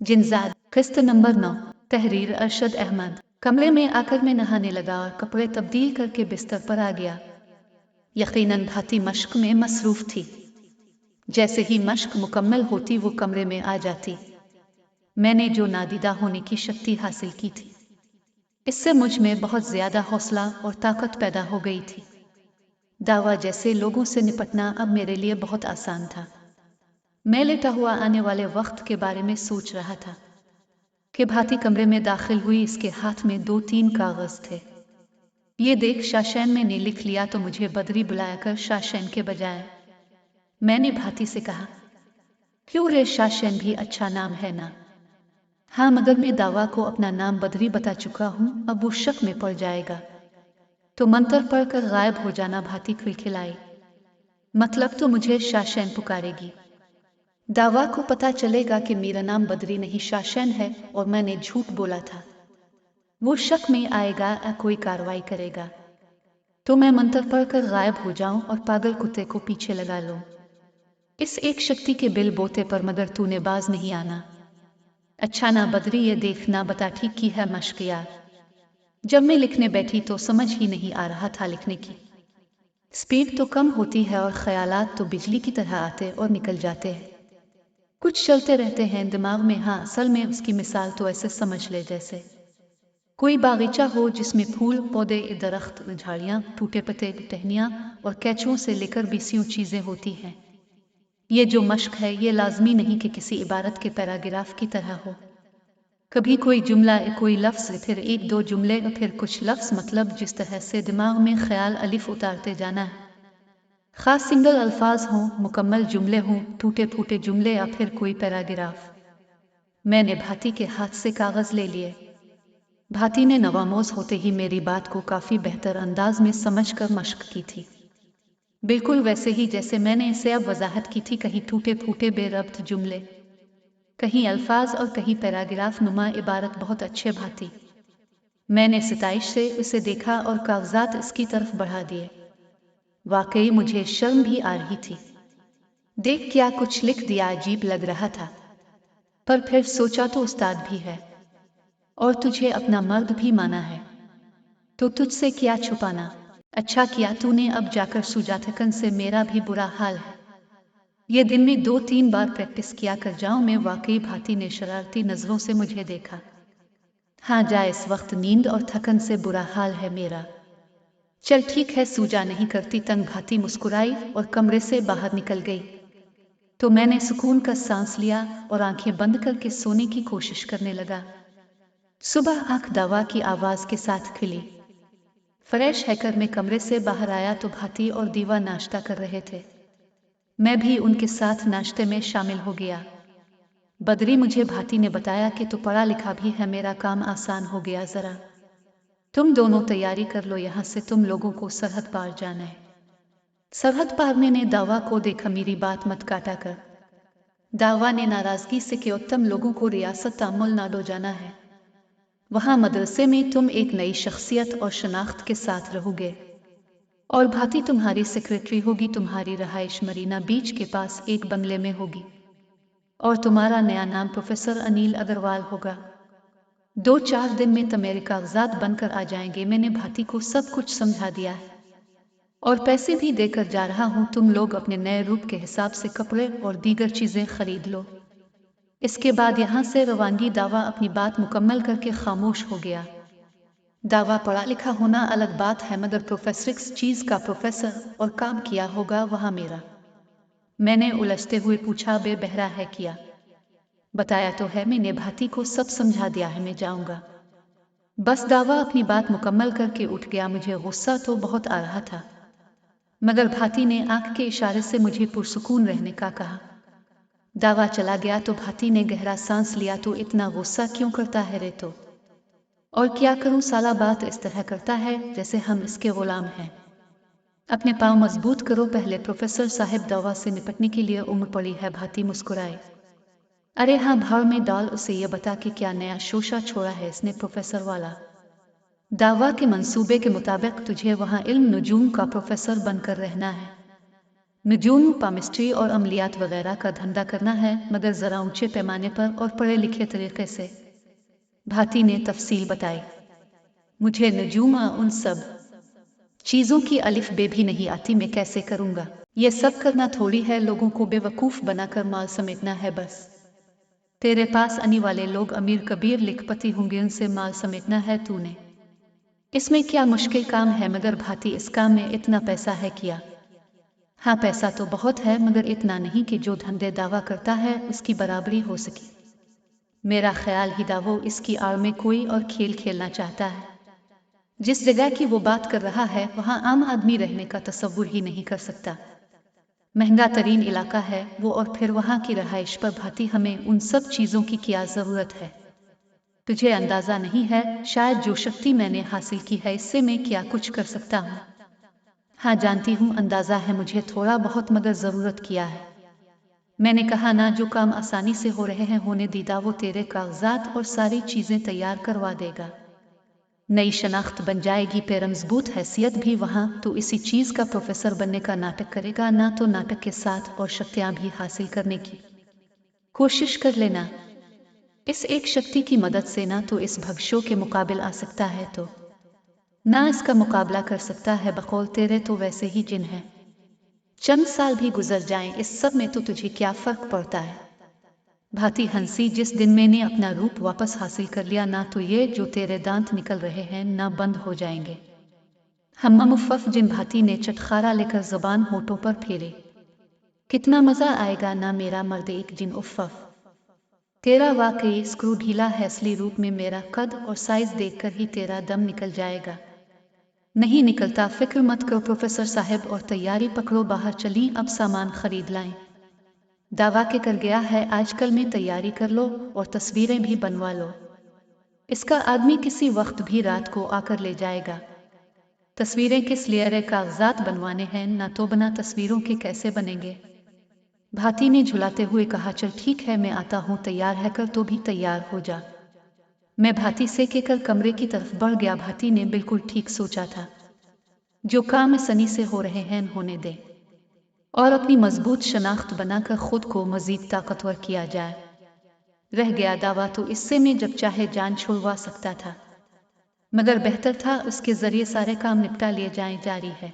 जिनजाद किस्त नंबर 9। तहरीर अरशद अहमद। कमरे में आकर मैं नहाने लगा और कपड़े तब्दील करके बिस्तर पर आ गया। यकीनन भाती मश्क में मसरूफ थी। जैसे ही मश्क मुकम्मल होती वो कमरे में आ जाती। मैंने जो नादीदा होने की शक्ति हासिल की थी, इससे मुझ में बहुत ज्यादा हौसला और ताकत पैदा हो गई थी। दावा जैसे लोगों से निपटना अब मेरे लिए बहुत आसान था। मैं लेटा हुआ आने वाले वक्त के बारे में सोच रहा था कि भाती कमरे में दाखिल हुई। इसके हाथ में 2-3 कागज थे। ये देख शाशैन ने लिख लिया तो मुझे बदरी बुलाकर शाशैन के बजाय मैंने भाती से कहा, क्यों रे, शाशैन भी अच्छा नाम है ना? हाँ, मगर मैं दावा को अपना नाम बदरी बता चुका हूँ, अब वो शक में पड़ जाएगा तो मंत्र पढ़कर गायब हो जाना। भाती खिलखिलाई, मतलब तो मुझे शाशैन पुकारेगी? दावा को पता चलेगा कि मेरा नाम बदरी नहीं शाशैन है और मैंने झूठ बोला था। वो शक में आएगा या कोई कार्रवाई करेगा तो मैं मंत्र पढ़कर गायब हो जाऊं और पागल कुत्ते को पीछे लगा लूं। इस एक शक्ति के बिल बोते पर मगर तूने बाज नहीं आना। अच्छा ना बदरी, ये देखना बता ठीक की है मश्क यार। जब मैं लिखने बैठी तो समझ ही नहीं आ रहा था लिखने की स्पीड तो कम होती है और ख्यालात तो बिजली की तरह आते और निकल जाते हैं। कुछ चलते रहते हैं दिमाग में। हाँ, असल में उसकी मिसाल तो ऐसे समझ ले जैसे कोई बागीचा हो जिसमें फूल, पौधे, दरख्त, झाड़ियाँ, टूटे पत्ते, टहनियाँ और कैचुओं से लेकर बीसियों चीजें होती हैं। ये जो मश्क है ये लाजमी नहीं कि किसी इबारत के पैराग्राफ की तरह हो। कभी कोई जुमला, कोई लफ्ज, फिर 1-2 जुमले, फिर कुछ लफ्ज, मतलब जिस तरह से दिमाग में ख्याल अलिफ उतारते जाना है। खास सिंगल अल्फाज हों, मुकम्मल जुमले हों, टूटे फूटे जुमले या फिर कोई पैराग्राफ। मैंने भाती के हाथ से कागज ले लिए। भाती ने नवामोज होते ही मेरी बात को काफी बेहतर अंदाज में समझकर मश्क की थी, बिल्कुल वैसे ही जैसे मैंने इसे अब वजाहत की थी। कहीं टूटे फूटे बेरब्त जुमले, कहीं अल्फाज और कहीं पैराग्राफ नुमा इबारत। बहुत अच्छे भाती। मैंने सिताइश से उसे देखा और कागजात इसकी तरफ बढ़ा दिए। वाकई मुझे शर्म भी आ रही थी। देख क्या कुछ लिख दिया, अजीब लग रहा था। पर फिर सोचा तो उस्ताद भी है और तुझे अपना मर्द भी माना है तो तुझसे क्या छुपाना। अच्छा किया तूने, अब जाकर सुजातकन से मेरा भी बुरा हाल है। ये दिन में 2-3 बार प्रैक्टिस किया कर जाऊं मैं। वाकई भाती ने शरारती नजरों से मुझे देखा। हाँ जा, इस वक्त नींद और थकन से बुरा हाल है मेरा। चल ठीक है, सूजा नहीं करती तंग। भाती मुस्कुराई और कमरे से बाहर निकल गई तो मैंने सुकून का सांस लिया और आंखें बंद करके सोने की कोशिश करने लगा। सुबह आंख दावा की आवाज के साथ खुली। फ्रेश हैकर मैं कमरे से बाहर आया तो भाती और दीवा नाश्ता कर रहे थे। मैं भी उनके साथ नाश्ते में शामिल हो गया। बदरी, मुझे भाती ने बताया कि तू पढ़ा लिखा भी है, मेरा काम आसान हो गया। जरा तुम दोनों तैयारी कर लो, यहाँ से तुम लोगों को सरहद पार जाना है। सरहद पार? मैंने दावा को देखा, मेरी बात मत काटा कर। दावा ने नाराजगी से कि उत्तम लोगों को रियासत तमिल नाडु जाना है। वहां मदरसे में तुम एक नई शख्सियत और शनाख्त के साथ रहोगे और भाती तुम्हारी सेक्रेटरी होगी। तुम्हारी रहाइश मरीना बीच के पास एक बंगले में होगी और तुम्हारा नया नाम प्रोफेसर अनिल अग्रवाल होगा। 2-4 दिन में तुम्हारे कागजात बनकर आ जाएंगे। मैंने भाती को सब कुछ समझा दिया है और पैसे भी देकर जा रहा हूँ। तुम लोग अपने नए रूप के हिसाब से कपड़े और दीगर चीजें खरीद लो। इसके बाद यहाँ से रवानगी। दावा अपनी बात मुकम्मल करके खामोश हो गया। दावा पढ़ा लिखा होना अलग बात है, मगर प्रोफेसरिक्स चीज का प्रोफेसर और काम किया होगा वहां मेरा। मैंने उलझते हुए पूछा, बे बहरा है क्या? बताया तो है, मैंने भाती को सब समझा दिया है, मैं जाऊंगा बस। दावा अपनी बात मुकम्मल करके उठ गया। मुझे गुस्सा तो बहुत आ रहा था, मगर भाती ने आंख के इशारे से मुझे पुरसुकून रहने का कहा। दावा चला गया तो भाती ने गहरा सांस लिया। तो इतना गुस्सा क्यों करता है रे? तो और क्या करूं, साला बात इस तरह करता है जैसे हम इसके गुलाम हैं। अपने पाँव मजबूत करो। पहले प्रोफेसर साहब दवा से निपटने के लिए उम्र पड़ी है। भाती मुस्कुराए। अरे हाँ, भाव में डाल उसे ये बता कि क्या नया शोशा छोड़ा है इसने। प्रोफेसर वाला दावा के मंसूबे के मुताबिक तुझे वहाँ इल्म नजूम का प्रोफेसर बनकर रहना है। नजूम, केमिस्ट्री और अमलियात वगैरह का धंधा करना है, मगर ज़रा ऊंचे पैमाने पर और पढ़े लिखे तरीके से। भाती ने तफसील बताई। मुझे नजूम उन सब चीज़ों की अलिफ बे भी नहीं आती, मैं कैसे करूँगा? ये सब करना थोड़ी है, लोगों को बेवकूफ़ बनाकर माल समेटना है बस। तेरे पास आने वाले लोग अमीर कबीर लिखपति होंगे, उनसे माल समेटना है तूने। इसमें क्या मुश्किल काम है? मगर भाती, इस काम में इतना पैसा है क्या? हाँ, पैसा तो बहुत है, मगर इतना नहीं कि जो धंधे दावा करता है उसकी बराबरी हो सके। मेरा ख्याल ही दावो इसकी आड़ में कोई और खेल खेलना चाहता है। जिस जगह की वो बात कर रहा है वहाँ आम आदमी रहने का तसव्वुर ही नहीं कर सकता। महंगा तरीन इलाका है वो, और फिर वहाँ की रहाइश पर। भाती, हमें उन सब चीज़ों की क्या ज़रूरत है? तुझे अंदाज़ा नहीं है शायद, जो शक्ति मैंने हासिल की है इससे मैं क्या कुछ कर सकता हूँ। हाँ जानती हूँ, अंदाज़ा है मुझे थोड़ा बहुत, मगर ज़रूरत क्या है? मैंने कहा ना, जो काम आसानी से हो रहे हैं होने दीदा, वो तेरे कागजात और सारी चीज़ें तैयार करवा देगा। नई शनाख्त बन जाएगी, फिर मजबूत हैसियत भी वहाँ। तो इसी चीज़ का प्रोफेसर बनने का नाटक करेगा ना, तो नाटक के साथ और शक्तियाँ भी हासिल करने की कोशिश कर लेना। इस एक शक्ति की मदद से ना तो इस भविष्य के मुकाबिल आ सकता है, तो ना इसका मुकाबला कर सकता है। बकौल तेरे तो वैसे ही जिन है, चंद साल भी गुजर जाएं इस सब में तो तुझे क्या फर्क पड़ता है? भाती हंसी। जिस दिन मैंने अपना रूप वापस हासिल कर लिया ना, तो ये जो तेरे दांत निकल रहे हैं ना बंद हो जाएंगे। हम मुफफ जिन। भाती ने चटखारा लेकर जुबान होठों पर फेरे। कितना मजा आएगा ना मेरा मर्द एक जिन। उफ़, तेरा वाकई स्क्रू ढीला है। असली रूप में मेरा कद और साइज देखकर ही तेरा दम निकल जाएगा। नहीं निकलता, फिक्र मत करो प्रोफेसर साहब, और तैयारी पकड़ो, बाहर चली, अब सामान खरीद लाएं। दावा के कर गया है, आजकल में तैयारी कर लो और तस्वीरें भी बनवा लो। इसका आदमी किसी वक्त भी रात को आकर ले जाएगा। तस्वीरें किस लिए? रे कागजात बनवाने हैं ना, तो बना तस्वीरों के कैसे बनेंगे? भाती ने झुलाते हुए कहा, चल ठीक है मैं आता हूँ, तैयार है कर तो भी तैयार हो जा। मैं भाती से कहकर कमरे की तरफ बढ़ गया। भाती ने बिल्कुल ठीक सोचा था, जो काम सनी से हो रहे हैं होने दे, और अपनी मजबूत शनाख्त बनाकर खुद को मजीद ताकतवर किया जाए। रह गया दावा, तो इससे मैं जब चाहे जान छुड़वा सकता था, मगर बेहतर था उसके जरिए सारे काम निपटा लिए जाएं। जारी है।